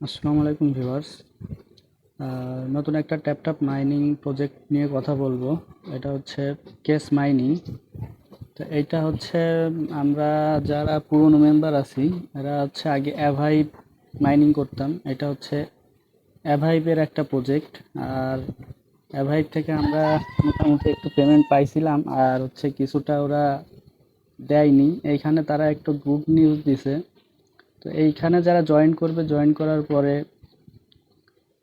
আসসালামু আলাইকুম ভিউয়ার্স। নতুন একটা ট্যাপটপ মাইনিং প্রজেক্ট নিয়ে কথা বলবো। এটা হচ্ছে কেস মাইনিং। তো এইটা হচ্ছে আমরা যারা পুরনো মেম্বার আছি এরা হচ্ছে আগে অ্যাভাইভ মাইনিং করতাম। এটা হচ্ছে অ্যাভাইভের একটা প্রজেক্ট। আর অ্যাভাইভ থেকে আমরা মোটামুটি একটু পেমেন্ট পাইছিলাম, আর হচ্ছে কিছুটা ওরা দেয়নি। এইখানে তারা একটু গুড নিউজ দিছে। তো এইখানে যারা জয়েন করবে, জয়েন করার পরে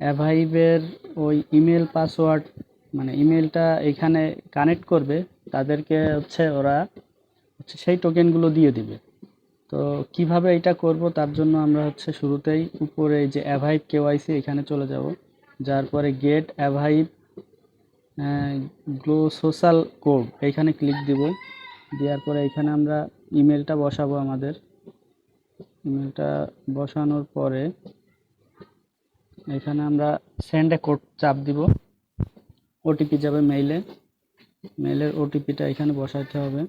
অ্যাভাইভের ওই ইমেল পাসওয়ার্ড, মানে ইমেলটা এখানে কানেক্ট করবে, তাদেরকে হচ্ছে ওরা হচ্ছে সেই টোকেনগুলো দিয়ে দিবে। তো কিভাবে এটা করব, তার জন্য আমরা হচ্ছে শুরুতেই উপরে এই যে অ্যাভাইভ কেওয়াইসি এখানে চলে যাব। যার পরে গেট অ্যাভাইভ গ্লো সোশ্যাল কোড এইখানে ক্লিক দিব। দেওয়ার পরে এখানে আমরা ইমেলটা বসাবো। আমাদের ইমেলটা বসানোর পরে এখানে আমরা সেন্ড এ কোড চাপ দিব। ওটিপি যাবে মেইলে, মেইলের ওটিপিটা এখানে বসাইতে হবে।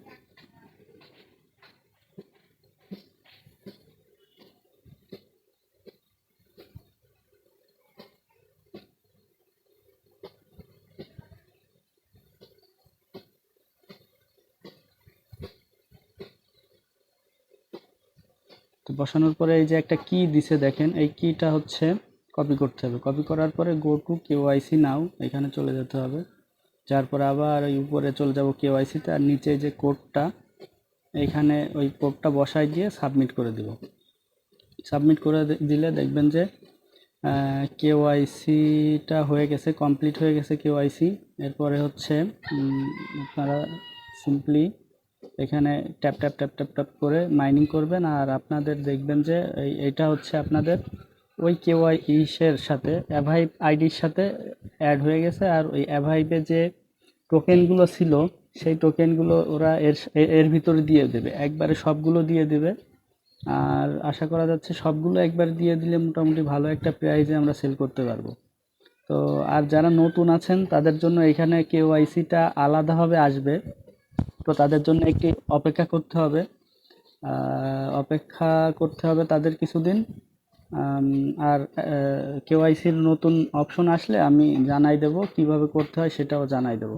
তো বসানোর পরে এই যে একটা কি দিছে দেখেন, এই কিটা হচ্ছে কপি করতে হবে। কপি করার পরে গো টু কেওয়াইসি নাও এখানে চলে যেতে হবে। যার পরে আবার ওই উপরে চলে যাব কেওয়াইসিতে, আর নিচে যে কোডটা এইখানে ওই কোডটা বসাই দিয়ে সাবমিট করে দিব। সাবমিট করে দিলে দেখবেন যে কেওয়াইসিটা হয়ে গেছে, কমপ্লিট হয়ে গেছে কেওয়াইসি। এরপরে হচ্ছে আপনারা সিম্পলি এখানে tap tap tap tap tap করে মাইনিং করবেন, আর আপনাদের দেখবেন যে এইটা হচ্ছে আপনাদের ওই কেওয়াইসির সাথে অ্যাভাইভ আইডির সাথে অ্যাড হয়ে গেছে। আর ওই অ্যাভাইভে যে টোকেনগুলো ছিল সেই টোকেনগুলো ওরা এর এর ভিতরে দিয়ে দেবে, একবারে সবগুলো দিয়ে দেবে। আর আশা করা যাচ্ছে সবগুলো একবার দিয়ে দিলে মোটামুটি ভালো একটা প্রাইজে আমরা সেল করতে পারবো। তো আর যারা নতুন আছেন তাদের জন্য এখানে কেওয়াইসিটা আলাদাভাবে আসবে। তো তাদের জন্য একটি অপেক্ষা করতে হবে। অপেক্ষা করতে হবে তাদের কিছুদিন। আর কেওয়াইসির নতুন অপশন আসলে আমি জানাই দেব, কিভাবে করতে হয় সেটাও জানাই দেব।